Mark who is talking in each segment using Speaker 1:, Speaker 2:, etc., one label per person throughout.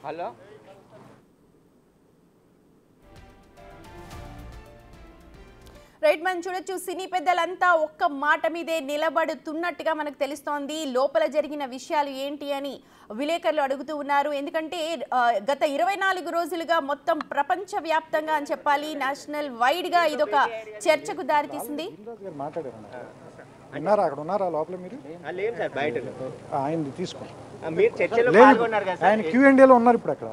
Speaker 1: Hello
Speaker 2: right, మనం చూడొచ్చు సినీ పెద్దలంతా ఒక్క మాట మీదే నిలబడుతున్నట్టుగా మనకు తెలుస్తోంది. లోపల జరిగిన విషయాలు ఏంటి అని విలేకరులు అడుగుతూ ఉన్నారు. ఎందుకంటే గత 24 రోజులుగా మొత్తం ప్రపంచవ్యాప్తంగా అని చెప్పాలి, నేషనల్ వైడ్గా ఇదొక చర్చకు దారితీసింది.
Speaker 3: ఆయన Q&Aలో ఉన్నారు ఇప్పుడు అక్కడ.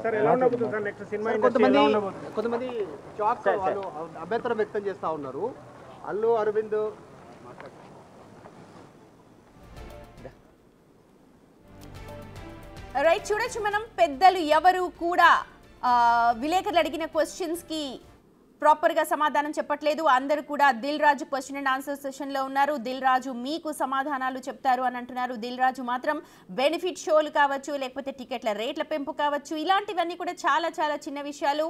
Speaker 4: కొంతమంది షాక్ వాళ్ళు అభ్యంతరం వ్యక్తం చేస్తా ఉన్నారు. అల్లు అరవింద్
Speaker 2: రైట్, చూడొచ్చు మనం పెద్దలు ఎవరు కూడా విలేకరులు అడిగిన క్వశ్చన్స్కి ప్రాపర్గా సమాధానం చెప్పట్లేదు. అందరూ కూడా Dil Raju question and answer సెషన్లో ఉన్నారు. దిల్ రాజు మీకు సమాధానాలు చెప్తారు అని అంటున్నారు. దిల్ రాజు మాత్రం బెనిఫిట్ షోలు కావచ్చు, లేకపోతే టికెట్ల రేట్ల పెంపు కావచ్చు, ఇలాంటివన్నీ కూడా చాలా చాలా చిన్న విషయాలు.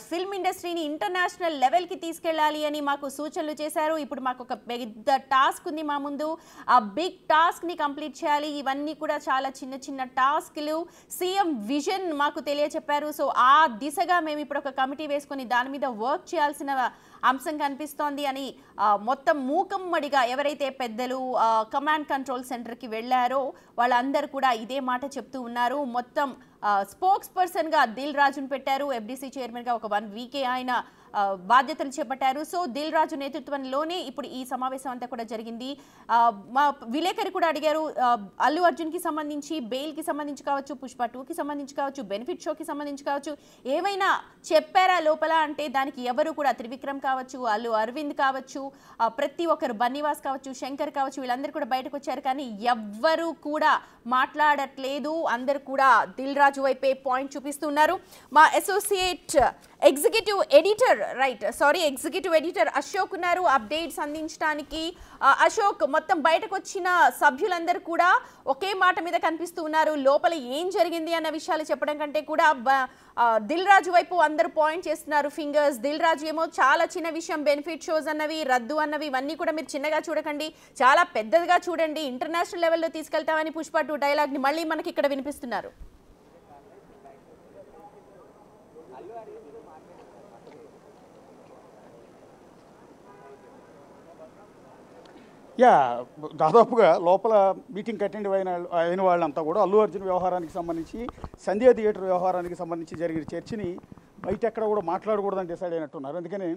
Speaker 2: ఫిల్మ్ ఇండస్ట్రీని ఇంటర్నేషనల్ లెవెల్కి తీసుకెళ్ళాలి అని మాకు సూచనలు చేశారు. ఇప్పుడు మాకు ఒక పెద్ద టాస్క్ ఉంది మా ముందు, ఆ బిగ్ టాస్క్ని కంప్లీట్ చేయాలి. ఇవన్నీ కూడా చాలా చిన్న చిన్న టాస్క్లు. సీఎం విజన్ మాకు తెలియచెప్పారు. సో ఆ దిశగా మేము ఇప్పుడు ఒక కమిటీ వేసుకొని దాని మీద వర్క్ చేయాల్సిన అంశం కనిపిస్తోంది అని మొత్తం మూకమ్మడిగా ఎవరైతే పెద్దలు కమాండ్ కంట్రోల్ సెంటర్కి వెళ్ళారో వాళ్ళందరూ కూడా ఇదే మాట చెప్తూ ఉన్నారు. మొత్తం స్పోక్స్ పర్సన్గా దిల్ రాజును పెట్టారు. ఎఫ్డీసీ చైర్మన్గా ఒక 1 వీకే ఆయన బాధ్యతలు చేపట్టారు. సో దిల్ రాజు నేతృత్వంలోనే ఇప్పుడు ఈ సమావేశం అంతా కూడా జరిగింది. మా విలేకరి కూడా అడిగారు, అల్లు అర్జున్కి సంబంధించి బెయిల్కి సంబంధించి కావచ్చు, పుష్ప 2కి సంబంధించి కావచ్చు, బెనిఫిట్ షోకి సంబంధించి కావచ్చు, ఏమైనా చెప్పారా లోపల అంటే దానికి ఎవరు కూడా త్రివిక్రమ్ కావచ్చు, అల్లు అరవింద్ కావచ్చు, ప్రతి ఒక్కరు బన్నీవాస్ కావచ్చు, శంకర్ కావచ్చు, వీళ్ళందరూ కూడా బయటకు వచ్చారు. కానీ ఎవ్వరూ కూడా మాట్లాడట్లేదు. అందరూ కూడా దిల్ రాజు వైపే పాయింట్ చూపిస్తున్నారు. మా అసోసియేట్ ఎగ్జిక్యూటివ్ ఎడిటర్ అశోక్ ఉన్నారు అప్డేట్స్ అందించడానికి. అశోక్, మొత్తం బయటకు వచ్చిన సభ్యులందరూ కూడా ఒకే మాట మీద కనిపిస్తూ ఉన్నారు. లోపల ఏం జరిగింది అన్న విషయాలు చెప్పడం కంటే కూడా దిల్ రాజు వైపు అందరూ పాయింట్ చేస్తున్నారు ఫింగర్స్. దిల్ రాజు ఏమో చాలా చిన్న విషయం, బెనిఫిట్ షోస్ అన్నవి రద్దు అన్నవి, ఇవన్నీ కూడా మీరు చిన్నగా చూడకండి, చాలా పెద్దదిగా చూడండి, ఇంటర్నేషనల్ లెవెల్లో తీసుకెళ్తామని పుష్ప 2 డైలాగ్ని మళ్ళీ మనకి ఇక్కడ వినిపిస్తున్నారు.
Speaker 3: దాదాపుగా లోపల మీటింగ్ అటెండ్ అయిన వాళ్ళంతా కూడా అల్లు అర్జున్ వ్యవహారానికి సంబంధించి, సంధ్యా థియేటర్ వ్యవహారానికి సంబంధించి జరిగిన చర్చని బయట ఎక్కడ కూడా మాట్లాడకూడదని డిసైడ్ అయినట్టున్నారు. అందుకని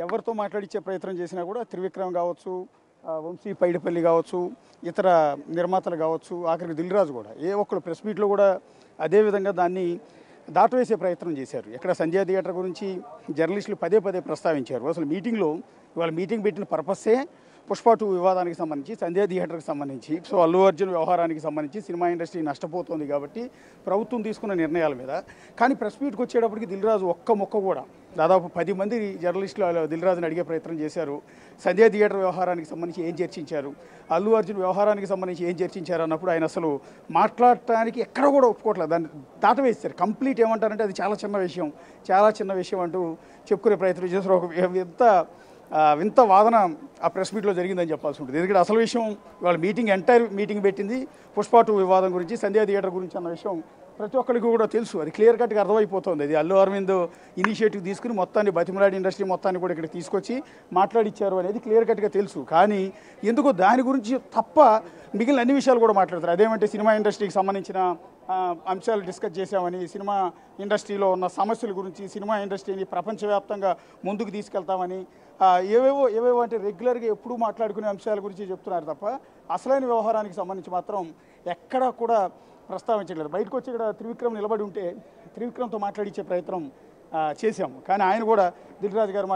Speaker 3: ఎవరితో మాట్లాడించే ప్రయత్నం చేసినా కూడా త్రివిక్రమ్ కావచ్చు, వంశీ పైడిపల్లి కావచ్చు, ఇతర నిర్మాతలు కావచ్చు, ఆఖరికి దిల్ రాజు కూడా ఏ ఒక్కరు ప్రెస్ మీట్లో కూడా అదేవిధంగా దాన్ని దాటవేసే ప్రయత్నం చేశారు. ఇక్కడ సంధ్యా థియేటర్ గురించి జర్నలిస్టులు పదే ప్రస్తావించారు. అసలు మీటింగ్లో ఇవాళ మీటింగ్ పెట్టిన పర్పస్సే పుష్ప 2 వివాదానికి సంబంధించి, సంధ్యా థియేటర్కి సంబంధించి, సో అల్లు అర్జున్ వ్యవహారానికి సంబంధించి సినిమా ఇండస్ట్రీ నష్టపోతుంది కాబట్టి ప్రభుత్వం తీసుకున్న నిర్ణయాల మీద. కానీ ప్రెస్ మీట్కి వచ్చేటప్పటికి దిల్ రాజు ఒక్క మొక్క కూడా, దాదాపు 10 మంది జర్నలిస్టులు దిల్ రాజుని అడిగే ప్రయత్నం చేశారు. సంధ్యా థియేటర్ వ్యవహారానికి సంబంధించి ఏం చర్చించారు, అల్లు అర్జున్ వ్యవహారానికి సంబంధించి ఏం చర్చించారు అన్నప్పుడు ఆయన అసలు మాట్లాడటానికి ఎక్కడ కూడా ఒప్పుకోవట్లేదు. దాన్ని దాటవేస్తారు కంప్లీట్. ఏమంటారంటే అది చాలా చిన్న విషయం అంటూ చెప్పుకునే ప్రయత్నం చేశారు. ఒక వింత వాదన ఆ ప్రెస్ మీట్లో జరిగిందని చెప్పాల్సి ఉంటుంది. ఎందుకంటే అసలు విషయం వాళ్ళ ఎంటైర్ మీటింగ్ పెట్టింది పుష్ప 2 వివాదం గురించి, సంధ్యా థియేటర్ గురించి అన్న విషయం ప్రతి ఒక్కరికి కూడా తెలుసు. అది క్లియర్ కట్గా అర్థమైపోతుంది. అది అల్లు అరవింద్ ఇనిషియేటివ్ తీసుకుని మొత్తాన్ని బతిమలాడి ఇండస్ట్రీ మొత్తాన్ని కూడా ఇక్కడ తీసుకొచ్చి మాట్లాడిచ్చారు అనేది క్లియర్ కట్గా తెలుసు. కానీ ఎందుకో దాని గురించి తప్ప మిగిలిన అన్ని విషయాలు కూడా మాట్లాడతారు. అదేమంటే సినిమా ఇండస్ట్రీకి సంబంధించిన అంశాలు డిస్కస్ చేశామని, సినిమా ఇండస్ట్రీలో ఉన్న సమస్యల గురించి, సినిమా ఇండస్ట్రీని ప్రపంచవ్యాప్తంగా ముందుకు తీసుకెళ్తామని, ఏవేవో అంటే రెగ్యులర్గా ఎప్పుడూ మాట్లాడుకునే అంశాల గురించి చెప్తున్నారు తప్ప అసలైన వ్యవహారానికి సంబంధించి మాత్రం ఎక్కడా కూడా ప్రస్తావించట్లేదు. బయటకు వచ్చి ఇక్కడ త్రివిక్రమ్ నిలబడి ఉంటే త్రివిక్రమ్తో మాట్లాడించే ప్రయత్నం చేశాము. కానీ ఆయన కూడా దిల్ రాజు గారు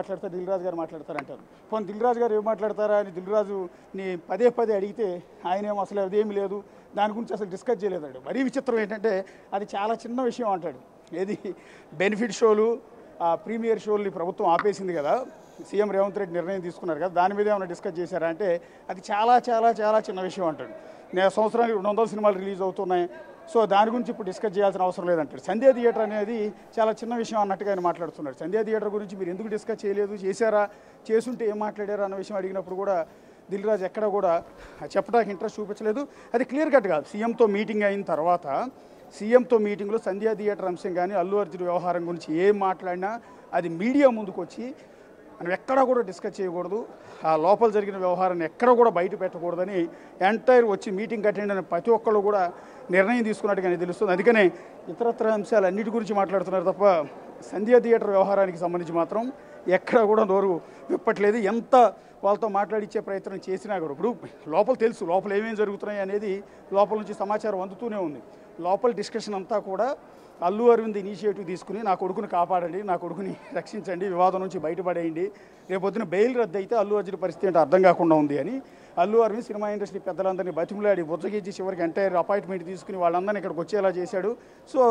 Speaker 3: మాట్లాడతారంటారు. పోనీ దిల్ రాజు గారు ఏం మాట్లాడతారా అని దిల్ రాజుని పదే అడిగితే ఆయనేమో అసలు అదేమి లేదు, దాని గురించి అసలు డిస్కస్ చేయలేదండి. మరీ విచిత్రం ఏంటంటే అది చాలా చిన్న విషయం అంటాడు. ఏది బెనిఫిట్ షోలు, ప్రీమియర్ షోల్ని ప్రభుత్వం ఆపేసింది కదా, సీఎం రేవంత్ రెడ్డి నిర్ణయం తీసుకున్నారు కదా, దాని మీద ఏమైనా డిస్కస్ చేశారా అంటే అది చాలా చిన్న విషయం అంటాడు. సంవత్సరానికి 200 సినిమాలు రిలీజ్ అవుతున్నాయి, సో దాని గురించి ఇప్పుడు డిస్కస్ చేయాల్సిన అవసరం లేదంటాడు. సంధ్యా థియేటర్ అనేది చాలా చిన్న విషయం అన్నట్టుగా ఆయన మాట్లాడుతున్నాడు. సంధ్యా థియేటర్ గురించి మీరు ఎందుకు డిస్కస్ చేయలేదు, చేశారా, చేసుంటే ఏం మాట్లాడారా అన్న విషయం అడిగినప్పుడు కూడా దిల్ రాజు ఎక్కడ కూడా చెప్పడానికి ఇంట్రెస్ట్ చూపించలేదు. అది క్లియర్ కట్ కాదు. సీఎంతో మీటింగ్ అయిన తర్వాత సీఎంతో మీటింగ్లో సంధ్యా థియేటర్ అంశం కానీ అల్లు అర్జున్ వ్యవహారం గురించి ఏం మాట్లాడినా అది మీడియా ముందుకు వచ్చి మనం ఎక్కడా కూడా డిస్కస్ చేయకూడదు, ఆ లోపల జరిగిన వ్యవహారాన్ని ఎక్కడ కూడా బయట పెట్టకూడదని ఎంటైర్ వచ్చి మీటింగ్ అటెండ్ అయిన ప్రతి ఒక్కళ్ళు కూడా నిర్ణయం తీసుకున్నట్టుగానే తెలుస్తుంది. అందుకనే ఇతరత్ర అంశాలు అన్నిటి గురించి మాట్లాడుతున్నారు తప్ప సంధ్యా థియేటర్ వ్యవహారానికి సంబంధించి మాత్రం ఎక్కడ కూడా నోరు విప్పట్లేదు. ఎంత వాళ్ళతో మాట్లాడించే ప్రయత్నం చేసినా కూడా ఇప్పుడు లోపల తెలుసు లోపల ఏమేమి జరుగుతున్నాయి అనేది లోపల నుంచి సమాచారం అందుతూనే ఉంది. లోపల డిస్కషన్ అంతా కూడా అల్లు అరవింద్ ఇనిషియేటివ్ తీసుకుని నా కొడుకుని కాపాడండి, నా కొడుకుని రక్షించండి, వివాదం నుంచి బయటపడేయండి, రేపొద్దున బెయిల్ రద్దు అయితే అల్లు అర్జున్ పరిస్థితి ఏంటో అర్థం కాకుండా ఉంది అని అల్లు అరవింద్ సినిమా ఇండస్ట్రీ పెద్దలందరినీ బతిమలాడి బుజ్జగించి చివరికి ఎంటైర్ అపాయింట్మెంట్ తీసుకుని వాళ్ళందరినీ ఇక్కడికి వచ్చేలా చేశాడు. సో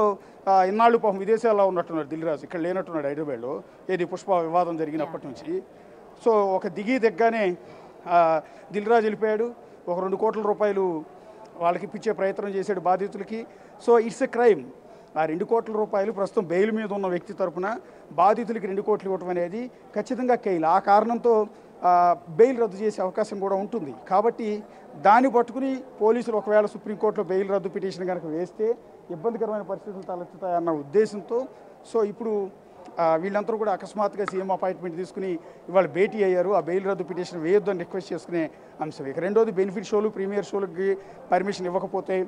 Speaker 3: ఇన్నాళ్ళు పాపం విదేశాల్లో ఉన్నట్టున్నాడు దిల్ రాజు, ఇక్కడ లేనట్టున్నాడు హైదరాబాద్లో, ఏది పుష్ప వివాదం జరిగినప్పటి నుంచి. సో ఒక దిగ్గానే దిల్ రాజు వెళ్ళిపోయాడు, ఒక 2 కోట్ల రూపాయలు వాళ్ళకి ఇప్పించే ప్రయత్నం చేశాడు బాధితులకి. So it's a crime. ఆ 2 కోట్ల రూపాయలు ప్రస్తుతం బెయిల్ మీద ఉన్న వ్యక్తి తరపున బాధితులకి 2 కోట్లు ఇవ్వటం అనేది ఖచ్చితంగా కేల్. ఆ కారణంతో బెయిల్ రద్దు చేసే అవకాశం కూడా ఉంటుంది. కాబట్టి దాన్ని పట్టుకుని పోలీసులు ఒకవేళ సుప్రీంకోర్టులో బెయిల్ రద్దు పిటిషన్ కనుక వేస్తే ఇబ్బందికరమైన పరిస్థితులు తలెత్తుతాయన్న ఉద్దేశంతో సో ఇప్పుడు వీళ్ళందరూ కూడా అకస్మాత్తుగా సీఎం అపాయింట్మెంట్ తీసుకుని ఇవాళ భేటీ అయ్యారు. ఆ బెయిల్ రద్దు పిటిషన్ వేయొద్దు అని రిక్వెస్ట్ చేసుకునే అంశం. ఇక రెండోది బెనిఫిట్ షోలు ప్రీమియర్ షోలకి పర్మిషన్ ఇవ్వకపోతే,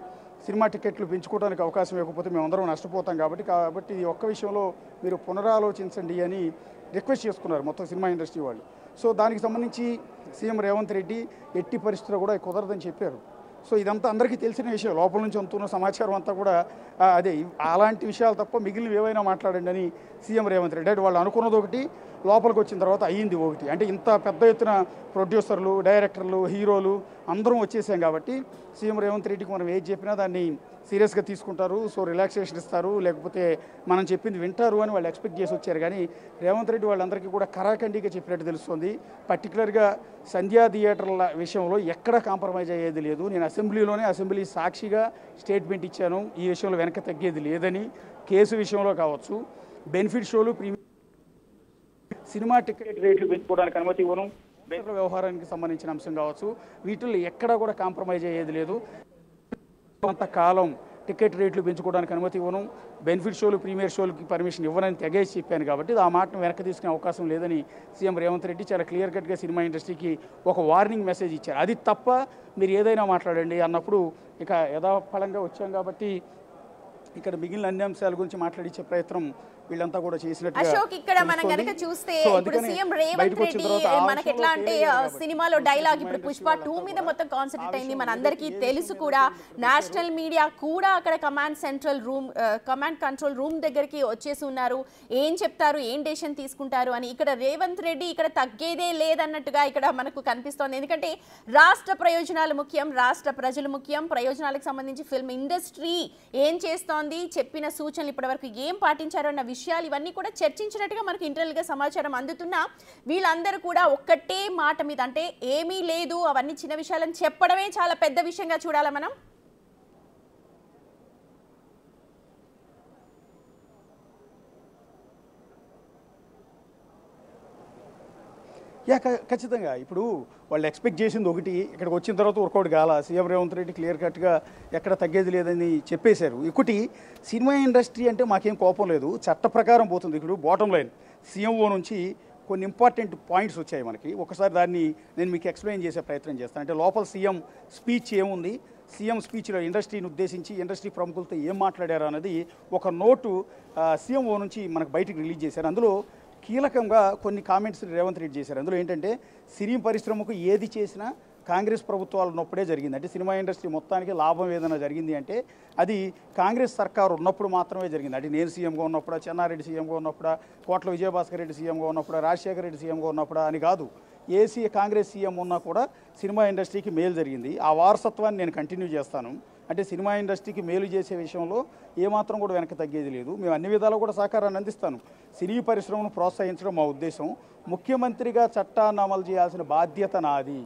Speaker 3: సినిమా టికెట్లు పెంచుకోవడానికి అవకాశం ఇవ్వకపోతే మేమందరం నష్టపోతాం. కాబట్టి ఈ ఒక్క విషయంలో మీరు పునరాలోచించండి అని రిక్వెస్ట్ చేసుకున్నారు మొత్తం సినిమా ఇండస్ట్రీ వాళ్ళు. సో దానికి సంబంధించి సీఎం రేవంత్ రెడ్డి ఎట్టి పరిస్థితుల్లో కూడా కుదరదని చెప్పారు. సో ఇదంతా అందరికీ తెలిసిన విషయం, లోపల నుంచి అందుతున్న సమాచారం అంతా కూడా అదే. అలాంటి విషయాలు తప్ప మిగిలిన ఏవైనా మాట్లాడండి అని సీఎం రేవంత్ రెడ్డి వాళ్ళు అనుకున్నది ఒకటి, లోపలికి వచ్చిన తర్వాత అయ్యింది ఒకటి. అంటే ఇంత పెద్ద ఎత్తున ప్రొడ్యూసర్లు, డైరెక్టర్లు, హీరోలు అందరం వచ్చేసాం కాబట్టి సీఎం రేవంత్ రెడ్డికి మనం ఏది చెప్పినా దాన్ని సీరియస్గా తీసుకుంటారు. సో రిలాక్సేషన్ ఇస్తారు, లేకపోతే మనం చెప్పింది వింటారు అని వాళ్ళు ఎక్స్పెక్ట్ చేసి వచ్చారు. కానీ రేవంత్ రెడ్డి వాళ్ళందరికీ కూడా కరాఖండిగా చెప్పినట్టు తెలుస్తుంది. పర్టికులర్గా సంధ్యా థియేటర్ల విషయంలో ఎక్కడ కాంప్రమైజ్ అయ్యేది లేదు. నేను అసెంబ్లీ సాక్షిగా స్టేట్మెంట్ ఇచ్చాను, ఈ విషయంలో వెనక తగ్గేది లేదని. కేసు విషయంలో కావచ్చు, బెనిఫిట్ షోలు, సినిమా టికెట్ రేట్లు పెంచుకోవడానికి అనుమతి ఇవ్వను, వ్యవహారానికి సంబంధించిన అంశం కావచ్చు, వీటిల్లో ఎక్కడా కూడా కాంప్రమైజ్ అయ్యేది లేదు. కొంతకాలం టికెట్ రేట్లు పెంచుకోవడానికి అనుమతి ఇవ్వను, బెనిఫిట్ షోలు, ప్రీమియర్ షోలకి పర్మిషన్ ఇవ్వనని తెగేసి చెప్పాను. కాబట్టి ఆ మాటను వెనక్కి తీసుకునే అవకాశం లేదని సీఎం రేవంత్ రెడ్డి చాలా క్లియర్ కట్గా సినిమా ఇండస్ట్రీకి ఒక వార్నింగ్ మెసేజ్ ఇచ్చారు. అది తప్ప మీరు ఏదైనా మాట్లాడండి అన్నప్పుడు ఇక యథాఫలంగా వచ్చాం కాబట్టి ఇక్కడ మిగిలిన అన్ని అంశాల గురించి మాట్లాడించే ప్రయత్నం వీళ్ళంతా కూడా చేసినట్టుగా.
Speaker 2: అశోక్, ఇక్కడ మనం గనక చూస్తే ఇప్పుడు సీఎం రేవంత్ రెడ్డి మనకి ఎట్లా అంటే సినిమాలో డైలాగ్ ఇప్పుడు పుష్ప 2 మీద మొత్తం కాన్సన్ట్రేట్ అయింది, మన అందరికీ తెలుసు కూడా. నేషనల్ మీడియా కూడా అక్కడ కమాండ్ కంట్రోల్ రూమ్ దగ్గరికి వచ్చేసి ఉన్నారు. ఏం చెప్తారు, ఏం డెసిషన్ తీసుకుంటారు అని. ఇక్కడ రేవంత్ రెడ్డి ఇక్కడ తగ్గేదే లేదన్నట్టుగా ఇక్కడ మనకు కనిపిస్తోంది. ఎందుకంటే రాష్ట్ర ప్రయోజనాలు ముఖ్యం, రాష్ట్ర ప్రజలు ముఖ్యం. ప్రయోజనాలకు సంబంధించి ఫిల్మ్ ఇండస్ట్రీ ఏం చేస్తోంది, చెప్పిన సూచనలు ఇప్పటివరకు ఏం పాటించారు అన్న విషయాలు ఇవన్నీ కూడా చర్చించినట్టుగా మనకు ఇంటర్నల్గా సమాచారం అందుతున్నా వీళ్ళందరూ కూడా ఒక్కటే మాట మీద, అంటే ఏమీ లేదు, అవన్నీ చిన్న విషయాలను చెప్పడమే చాలా పెద్ద విషయంగా చూడాలా మనం.
Speaker 3: ఖచ్చితంగా ఇప్పుడు వాళ్ళు ఎక్స్పెక్ట్ చేసింది ఒకటి, ఇక్కడికి వచ్చిన తర్వాత వర్కౌట్ కాల. సీఎం రేవంత్ రెడ్డి క్లియర్ కట్గా ఎక్కడ తగ్గేది లేదని చెప్పేశారు. ఒకటి, సినిమా ఇండస్ట్రీ అంటే మాకేం కోపం లేదు, చట్ట ప్రకారం పోతుంది. ఇప్పుడు బాటమ్ లైన్ సీఎంఓ నుంచి కొన్ని ఇంపార్టెంట్ పాయింట్స్ వచ్చాయి మనకి. ఒకసారి దాన్ని నేను మీకు ఎక్స్ప్లెయిన్ చేసే ప్రయత్నం చేస్తాను. అంటే లోపల సీఎం స్పీచ్ ఏముంది, సీఎం స్పీచ్లో ఇండస్ట్రీని ఉద్దేశించి ఇండస్ట్రీ ప్రముఖులతో ఏం మాట్లాడారు అన్నది ఒక నోటు సీఎంఓ నుంచి మనకు బయటకు రిలీజ్ చేశారు. అందులో కీలకంగా కొన్ని కామెంట్స్ రేవంత్ రెడ్డి చేశారు. అందులో ఏంటంటే సినీ పరిశ్రమకు ఏది చేసినా కాంగ్రెస్ ప్రభుత్వాలు ఉన్నప్పుడే జరిగింది. అంటే సినిమా ఇండస్ట్రీ మొత్తానికి లాభం ఏదైనా జరిగింది అంటే అది కాంగ్రెస్ సర్కారు ఉన్నప్పుడు మాత్రమే జరిగింది. అంటే నేను సీఎంగా ఉన్నప్పుడా, చెన్నారెడ్డి సీఎంగా ఉన్నప్పుడా, కోట్ల విజయభాస్కర్ రెడ్డి సీఎంగా ఉన్నప్పుడా, రాజశేఖర రెడ్డి సీఎంగా ఉన్నప్పుడా అని కాదు. కాంగ్రెస్ సీఎం ఉన్నా కూడా సినిమా ఇండస్ట్రీకి మేలు జరిగింది. ఆ వారసత్వాన్ని నేను కంటిన్యూ చేస్తాను. అంటే సినిమా ఇండస్ట్రీకి మేలు చేసే విషయంలో ఏమాత్రం కూడా వెనక తగ్గేది లేదు. మేము అన్ని విధాలు కూడా సహకారాన్ని అందిస్తాను. సినీ పరిశ్రమను ప్రోత్సహించడం మా ఉద్దేశం. ముఖ్యమంత్రిగా చట్టాన్ని అమలు చేయాల్సిన బాధ్యత నాది,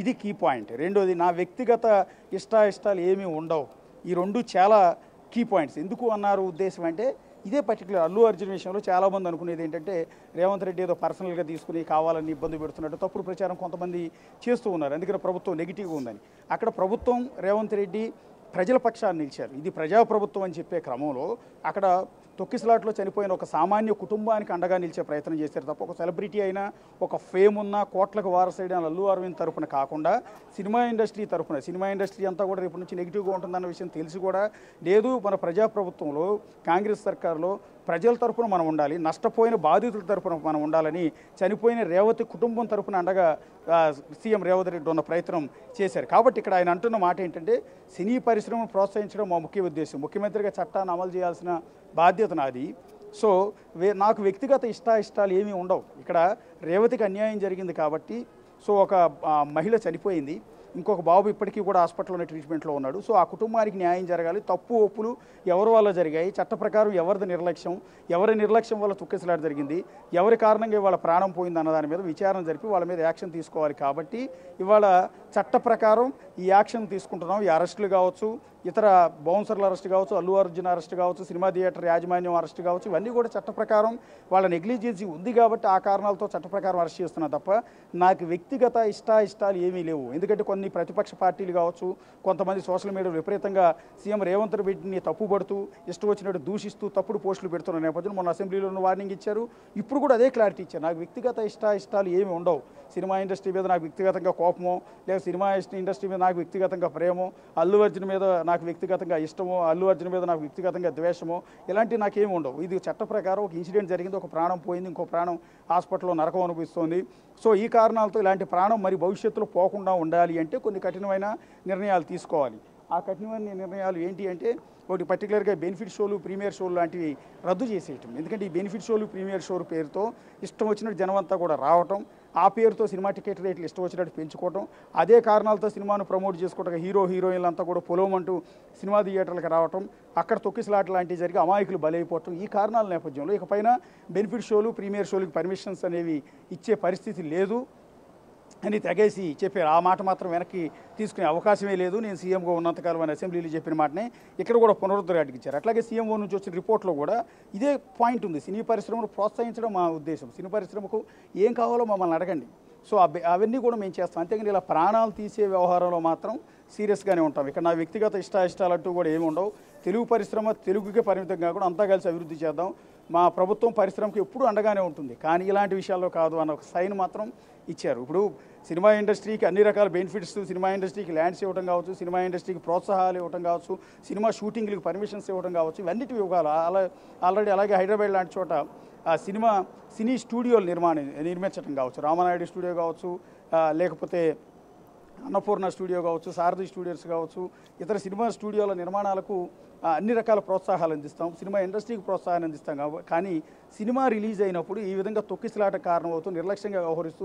Speaker 3: ఇది కీ పాయింట్. రెండోది, నా వ్యక్తిగత ఇష్టాలు ఏమీ ఉండవు. ఈ రెండు చాలా కీ పాయింట్స్. ఎందుకు అన్నారు ఉద్దేశం అంటే ఇదే పర్టికులర్ అల్లు అర్జున్ విషయంలో చాలామంది అనుకునేది ఏంటంటే రేవంత్ రెడ్డి ఏదో పర్సనల్గా తీసుకుని కావాలని ఇబ్బంది పెడుతున్నట్టు తప్పుడు ప్రచారం కొంతమంది చేస్తూ ఉన్నారు. అందుకని ప్రభుత్వం నెగిటివ్గా ఉందని. అక్కడ ప్రభుత్వం రేవంత్ రెడ్డి ప్రజల పక్షాన్ని నిలిచారు. ఇది ప్రజాప్రభుత్వం అని చెప్పే క్రమంలో అక్కడ తొక్కిసలాట్లో చనిపోయిన ఒక సామాన్య కుటుంబానికి అండగా నిలిచే ప్రయత్నం చేశారు తప్ప ఒక సెలబ్రిటీ అయినా ఒక ఫేమ్ ఉన్న కోట్లకు వారసైన అల్లు అరవింద్ తరపున కాకుండా సినిమా ఇండస్ట్రీ తరపున, సినిమా ఇండస్ట్రీ అంతా కూడా రేపు నుంచి నెగిటివ్గా ఉంటుందన్న విషయం తెలిసి కూడా లేదు, మన ప్రజాప్రభుత్వంలో కాంగ్రెస్ సర్కారులో ప్రజల తరపున మనం ఉండాలి, నష్టపోయిన బాధితుల తరపున మనం ఉండాలని చనిపోయిన రేవతి కుటుంబం తరపున అండగా సీఎం రేవంత్ రెడ్డి ఉన్న ప్రయత్నం చేశారు. కాబట్టి ఇక్కడ ఆయన అంటున్న మాట ఏంటంటే సినీ పరిశ్రమను ప్రోత్సహించడం మా ముఖ్య ఉద్దేశం, ముఖ్యమంత్రిగా చట్టాన్ని అమలు చేయాల్సిన బాధ్యత నాది. సో నాకు వ్యక్తిగత ఇష్టాలు ఏమీ ఉండవు. ఇక్కడ రేవతికి అన్యాయం జరిగింది కాబట్టి, సో ఒక మహిళ చనిపోయింది, ఇంకొక బాబు ఇప్పటికీ కూడా హాస్పిటల్లోనే ట్రీట్మెంట్లో ఉన్నాడు. సో ఆ కుటుంబానికి న్యాయం జరగాలి, తప్పు ఒప్పులు ఎవరి వల్ల జరిగాయి, చట్ట ప్రకారం ఎవరిది నిర్లక్ష్యం, ఎవరి నిర్లక్ష్యం వల్ల తొక్కిసలాట జరిగింది, ఎవరి కారణంగా ఇవాళ ప్రాణం పోయింది అన్న దాని మీద విచారణ జరిపి వాళ్ళ మీద యాక్షన్ తీసుకోవాలి. కాబట్టి ఇవాళ చట్ట ప్రకారం ఈ యాక్షన్ తీసుకుంటున్నాం. ఈ అరెస్టులు కావచ్చు, ఇతర బౌన్సర్ల అరెస్ట్ కావచ్చు, అల్లు అర్జున్ అరెస్ట్ కావచ్చు, సినిమా థియేటర్ యాజమాన్యం అరెస్ట్ కావచ్చు, ఇవన్నీ కూడా చట్ట ప్రకారం వాళ్ళ నెగ్లిజెన్సీ ఉంది కాబట్టి ఆ కారణాలతో చట్ట ప్రకారం అరెస్ట్ చేస్తున్నా తప్ప నాకు వ్యక్తిగత ఇష్టాలు ఏమీ లేవు. ఎందుకంటే కొన్ని ప్రతిపక్ష పార్టీలు కావచ్చు, కొంతమంది సోషల్ మీడియాలో విపరీతంగా సీఎం రేవంత్ రెడ్డిని తప్పుపడుతూ ఇష్టం వచ్చినట్టు దూషిస్తూ తప్పుడు పోస్టులు పెడుతున్న నేపథ్యంలో మొన్న అసెంబ్లీలో వార్నింగ్ ఇచ్చారు. ఇప్పుడు కూడా అదే క్లారిటీ ఇచ్చారు. నాకు వ్యక్తిగత ఇష్టాలు ఏమి ఉండవు. సినిమా ఇండస్ట్రీ మీద నాకు వ్యక్తిగతంగా కోపమో, లేదా సినిమా ఇండస్ట్రీ మీద నాకు వ్యక్తిగతంగా ప్రేమో, అల్లు అర్జున్ మీద నాకు వ్యక్తిగతంగా ఇష్టమో, అల్లు అర్జున్ మీద నాకు వ్యక్తిగతంగా ద్వేషమో, ఇలాంటివి నాకేమి ఉండవు. ఇది చట్ట ప్రకారం ఒక ఇన్సిడెంట్ జరిగింది, ఒక ప్రాణం పోయింది, ఇంకో ప్రాణం హాస్పిటల్లో నరకం అనిపిస్తోంది. సో ఈ కారణాలతో ఇలాంటి ప్రాణం మరి భవిష్యత్తులో పోకుండా ఉండాలి అంటే కొన్ని కఠినమైన నిర్ణయాలు తీసుకోవాలి. ఆ కఠినమైన నిర్ణయాలు ఏంటి అంటే, ఒకటి పర్టికులర్గా బెనిఫిట్ షోలు, ప్రీమియర్ షోలు లాంటివి రద్దు చేసేయటం. ఎందుకంటే ఈ బెనిఫిట్ షోలు, ప్రీమియర్ షోలు పేరుతో ఇష్టం వచ్చినట్టు జనమంతా కూడా రావటం, ఆ పేరుతో సినిమా టికెట్ రేట్లు ఇష్టం వచ్చినట్టు పెంచుకోవటం, అదే కారణాలతో సినిమాను ప్రమోట్ చేసుకోవటం, హీరోయిన్లు అంతా కూడా పొలవమంటూ సినిమా థియేటర్లకు రావటం, అక్కడ తొక్కిసలాట లాంటివి జరిగి అమాయకులు బలైపోవటం, ఈ కారణాల నేపథ్యంలో ఇకపైన బెనిఫిట్ షోలు, ప్రీమియర్ షోలకు పర్మిషన్స్ అనేవి ఇచ్చే పరిస్థితి లేదు అని తెగేసి చెప్పారు. ఆ మాట మాత్రం వెనక్కి తీసుకునే అవకాశమే లేదు. నేను సీఎంగా ఉన్నంతకాలం అని అసెంబ్లీలో చెప్పిన మాటనే ఇక్కడ కూడా పునరుద్ధరించారు. అట్లాగే సీఎంఓ నుంచి వచ్చిన రిపోర్ట్లో కూడా ఇదే పాయింట్ ఉంది. సినీ పరిశ్రమను ప్రోత్సహించడం మా ఉద్దేశం. సినీ పరిశ్రమకు ఏం కావాలో మమ్మల్ని అడగండి, సో అవన్నీ కూడా మేము చేస్తాం. అంతేగాని ఇలా ప్రాణాలు తీసే వ్యవహారంలో మాత్రం సీరియస్గానే ఉంటాం. ఇక్కడ నా వ్యక్తిగత ఇష్టాలంటూ కూడా ఏమి ఉండవు. తెలుగు పరిశ్రమ తెలుగుకే పరిమితం కాకుండా అంతా కలిసి అభివృద్ధి చేద్దాం. మా ప్రభుత్వం పరిశ్రమకు ఎప్పుడూ అండగానే ఉంటుంది, కానీ ఇలాంటి విషయాల్లో కాదు అన్న ఒక సైన్ మాత్రం ఇచ్చారు. ఇప్పుడు సినిమా ఇండస్ట్రీకి అన్ని రకాల బెనిఫిట్స్, సినిమా ఇండస్ట్రీకి ల్యాండ్స్ ఇవ్వడం కావచ్చు, సినిమా ఇండస్ట్రీకి ప్రోత్సాహాలు ఇవ్వడం కావచ్చు, సినిమా షూటింగ్లకు పర్మిషన్స్ ఇవ్వడం కావచ్చు, ఇవన్నిటివి ఇవ్వాలి. ఆల్రెడీ అలాగే హైదరాబాద్ లాంటి చోట సినీ స్టూడియోలు నిర్మించడం కావచ్చు, రామానాయుడు స్టూడియో కావచ్చు, లేకపోతే అన్నపూర్ణ స్టూడియో కావచ్చు, సారథి స్టూడియోస్ కావచ్చు, ఇతర సినిమా స్టూడియోల నిర్మాణాలకు అన్ని రకాల ప్రోత్సాహాలు అందిస్తాం. సినిమా ఇండస్ట్రీకి ప్రోత్సాహాన్ని అందిస్తాం. కానీ సినిమా రిలీజ్ అయినప్పుడు ఈ విధంగా తొక్కిసలాట కారణమవుతూ నిర్లక్ష్యంగా వ్యవహరిస్తూ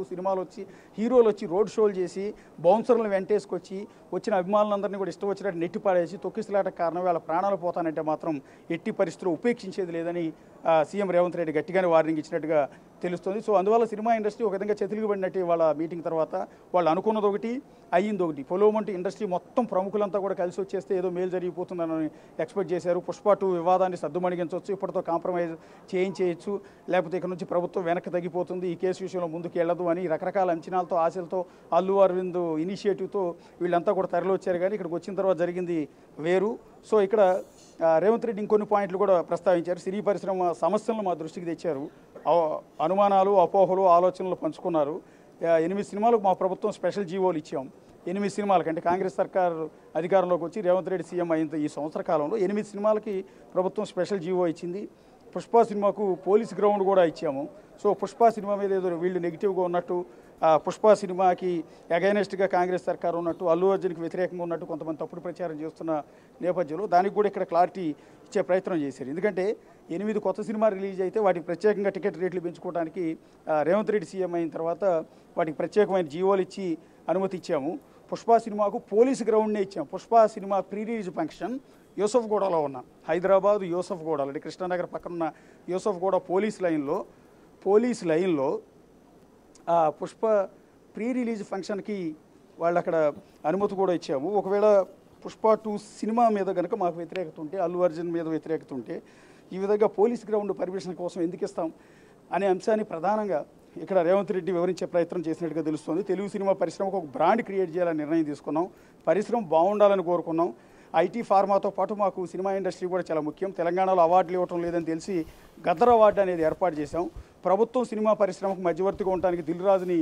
Speaker 3: హీరోలు వచ్చి రోడ్ షోలు చేసి బౌన్సర్లను వెంటేసుకొచ్చి వచ్చిన అభిమానులందరినీ కూడా ఇష్టం వచ్చినట్టు నెట్టిపాడేసి తొక్కిసలాట కారణం వాళ్ళ ప్రాణాలు పోతానంటే మాత్రం ఎట్టి పరిస్థితుల్లో ఉపేక్షించేది లేదని సీఎం రేవంత్ రెడ్డి గట్టిగానే వార్నింగ్ ఇచ్చినట్టుగా తెలుస్తుంది. సో అందువల్ల సినిమా ఇండస్ట్రీ ఒక విధంగా చెతిలిగిపడినట్టు వాళ్ళ మీటింగ్ తర్వాత వాళ్ళు అనుకున్నది ఒకటి, అయ్యింది ఒకటి. పొలోమంటూ ఇండస్ట్రీ మొత్తం ప్రముఖులంతా కూడా కలిసి వచ్చేస్తే ఏదో మేలు జరిగిపోతుందని ఎక్స్పెక్ట్ చేశారు. పుష్ప 2 వివాదాన్ని సద్దుమణిగించవచ్చు, ఇప్పటితో కాంప్రమైజ్ చేయించేయచ్చు, లేకపోతే ఇక్కడ నుంచి ప్రభుత్వం వెనక్కి తగ్గిపోతుంది, ఈ కేసు విషయంలో ముందుకు వెళ్ళదు అని రకరకాల అంచనాలతో, ఆశలతో, అల్లు అరవింద్ ఇనిషియేటివ్తో వీళ్ళంతా కూడా తరలి వచ్చారు. కానీ ఇక్కడికి వచ్చిన తర్వాత జరిగింది వేరు. సో ఇక్కడ రేవంత్ రెడ్డి ఇంకొన్ని పాయింట్లు కూడా ప్రస్తావించారు. సినీ పరిశ్రమ సమస్యలను మా దృష్టికి తెచ్చారు. అనుమానాలు, అపోహలు, ఆలోచనలు పంచుకున్నారు. 8 సినిమాలకు మా ప్రభుత్వం స్పెషల్ జీవోలు ఇచ్చాం. 8 సినిమాలకి, అంటే కాంగ్రెస్ సర్కార్ అధికారంలోకి వచ్చి రేవంత్ రెడ్డి సీఎం అయిన ఈ సంవత్సర కాలంలో 8 సినిమాలకి ప్రభుత్వం స్పెషల్ జీవో ఇచ్చింది. పుష్ప సినిమాకు పోలీస్ గ్రౌండ్ కూడా ఇచ్చాము. సో పుష్ప సినిమా మీద ఏదో వీళ్ళు నెగిటివ్గా ఉన్నట్టు, పుష్ప సినిమాకి అగైనెస్ట్గా కాంగ్రెస్ సర్కార్ ఉన్నట్టు, అల్లు అర్జున్కి వ్యతిరేకంగా ఉన్నట్టు కొంతమంది తప్పుడు ప్రచారం చేస్తున్న నేపథ్యంలో దానికి కూడా ఇక్కడ క్లారిటీ ఇచ్చే ప్రయత్నం చేశారు. ఎందుకంటే 8 కొత్త సినిమా రిలీజ్ అయితే వాటికి ప్రత్యేకంగా టికెట్ రేట్లు పెంచుకోవడానికి రేవంత్ రెడ్డి సీఎం అయిన తర్వాత వాటికి ప్రత్యేకమైన జీవోలు ఇచ్చి అనుమతి ఇచ్చాము. పుష్ప సినిమాకు పోలీస్ గ్రౌండ్నే ఇచ్చాము. Pushpa cinema pre release function యూసఫ్గూడలో ఉన్న, హైదరాబాద్ యూసఫ్గూడ, అంటే కృష్ణానగర్ పక్కన ఉన్న యూసఫ్గూడ పోలీస్ లైన్లో పుష్ప ప్రీ రిలీజ్ ఫంక్షన్కి వాళ్ళు అక్కడ అనుమతి కూడా ఇచ్చాము. ఒకవేళ పుష్ప 2 సినిమా మీద కనుక మాకు వ్యతిరేకత ఉంటే, అల్లు అర్జున్ మీద వ్యతిరేకత ఉంటే, ఈ విధంగా పోలీస్ గ్రౌండ్ పర్మిషన్ కోసం ఎందుకు ఇస్తాం అనే అంశాన్ని ప్రధానంగా ఇక్కడ రేవంత్ రెడ్డి వివరించే ప్రయత్నం చేసినట్టుగా తెలుస్తుంది. తెలుగు సినిమా పరిశ్రమకు ఒక బ్రాండ్ క్రియేట్ చేయాలని నిర్ణయం తీసుకున్నాం. పరిశ్రమ బాగుండాలని కోరుకున్నాం. ఐటీ ఫార్మాతో పాటు మాకు సినిమా ఇండస్ట్రీ కూడా చాలా ముఖ్యం. తెలంగాణలో అవార్డులు ఇవ్వటం లేదని తెలిసి గద్దర్ అవార్డు అనేది ఏర్పాటు చేశాం. ప్రభుత్వం సినిమా పరిశ్రమకు మధ్యవర్తిగా ఉండడానికి దిల్ రాజుని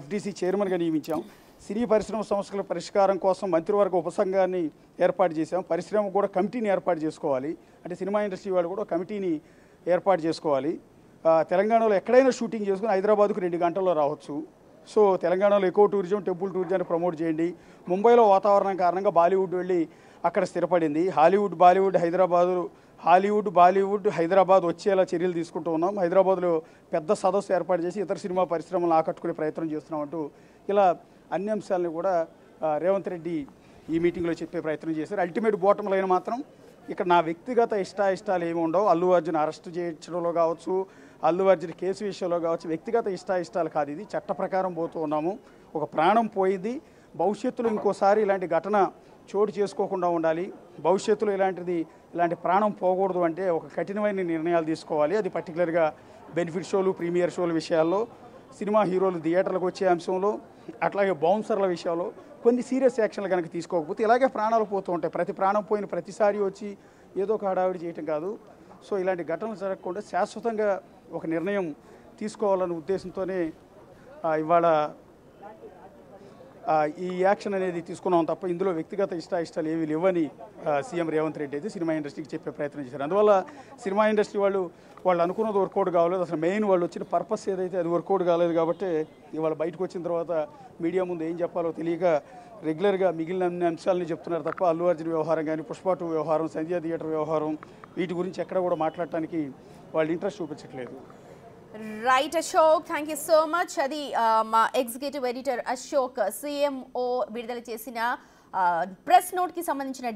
Speaker 3: FDC చైర్మన్గా నియమించాం. సినీ పరిశ్రమ సమస్యల పరిష్కారం కోసం మంత్రివర్గ ఉపసంఘాన్ని ఏర్పాటు చేశాం. పరిశ్రమ కూడా కమిటీని ఏర్పాటు చేసుకోవాలి. అంటే సినిమా ఇండస్ట్రీ వాళ్ళు కూడా కమిటీని ఏర్పాటు చేసుకోవాలి. తెలంగాణలో ఎక్కడైనా షూటింగ్ చేసుకుని హైదరాబాద్కు 2 గంటల్లో రావచ్చు. సో తెలంగాణలో ఎకో టూరిజం, టెంపుల్ టూరిజాన్ని ప్రమోట్ చేయండి. ముంబైలో వాతావరణం కారణంగా బాలీవుడ్ వెళ్ళి అక్కడ స్థిరపడింది. హాలీవుడ్, బాలీవుడ్, బాలీవుడ్, హైదరాబాద్ వచ్చేలా చర్యలు తీసుకుంటూ ఉన్నాం. హైదరాబాద్లో పెద్ద సదస్సు ఏర్పాటు చేసి ఇతర సినిమా పరిశ్రమలను ఆకట్టుకునే ప్రయత్నం చేస్తున్నామంటూ ఇలా అన్ని అంశాలను కూడా రేవంత్ రెడ్డి ఈ మీటింగ్లో చెప్పే ప్రయత్నం చేశారు. అల్టిమేట్ బాటమ్ లైన్ మాత్రం ఇక్కడ నా వ్యక్తిగత ఇష్టాయిష్టాలు ఏమి ఉండవు. అల్లు అర్జున్ అరెస్ట్ చేయించడంలో కావచ్చు, అల్లు అర్జున్ కేసు విషయంలో కావచ్చు, వ్యక్తిగత ఇష్టాయిష్టాలు కాదు. ఇది చట్ట ప్రకారం పోతూ ఉన్నాము. ఒక ప్రాణం పోయింది. భవిష్యత్తులో ఇంకోసారి ఇలాంటి ఘటన చోటు చేసుకోకుండా ఉండాలి. భవిష్యత్తులో ఇలాంటి ప్రాణం పోకూడదు అంటే ఒక కఠినమైన నిర్ణయాలు తీసుకోవాలి. అది పర్టికులర్గా బెనిఫిట్ షోలు, ప్రీమియర్ షోల విషయాల్లో, సినిమా హీరోలు థియేటర్లకు వచ్చే అంశంలో, అట్లాగే బౌన్సర్ల విషయంలో కొన్ని సీరియస్ యాక్షన్లు కనుక తీసుకోకపోతే ఇలాగే ప్రాణాలు పోతూ ఉంటాయి. ప్రతి ప్రాణం పోయిన ప్రతిసారి వచ్చి ఏదో ఒక హడావిడి చేయటం కాదు. సో ఇలాంటి ఘటనలు జరగకుండా శాశ్వతంగా ఒక నిర్ణయం తీసుకోవాలనే ఉద్దేశంతోనే ఇవాళ ఈ యాక్షన్ అనేది తీసుకున్నాం తప్ప ఇందులో వ్యక్తిగత ఇష్టాయిష్టాలు ఏమీ లేవని సీఎం రేవంత్ రెడ్డి అయితే సినిమా ఇండస్ట్రీకి చెప్పే ప్రయత్నం చేశారు. అందువల్ల సినిమా ఇండస్ట్రీ వాళ్ళు అనుకున్నది వర్కౌట్ కావలేదు. అసలు మెయిన్ వాళ్ళు వచ్చిన పర్పస్ ఏదైతే అది వర్కౌట్ కాలేదు కాబట్టి ఇవాళ బయటకు వచ్చిన తర్వాత మీడియా ముందు ఏం చెప్పాలో తెలియక రెగ్యులర్గా మిగిలిన అన్ని అంశాలని చెప్తున్నారు తప్ప అల్లు అర్జున్ వ్యవహారం కానీ, పుష్ప 2 వ్యవహారం, సంధ్యా థియేటర్ వ్యవహారం వీటి గురించి ఎక్కడ కూడా మాట్లాడటానికి వాళ్ళు ఇంట్రెస్ట్ చూపించట్లేదు.
Speaker 2: Right Ashok, thank you so much. అది మా ఎగ్జిక్యూటివ్ ఎడిటర్ అశోక్ CMO విడుదల చేసిన ప్రెస్ నోట్కి సంబంధించిన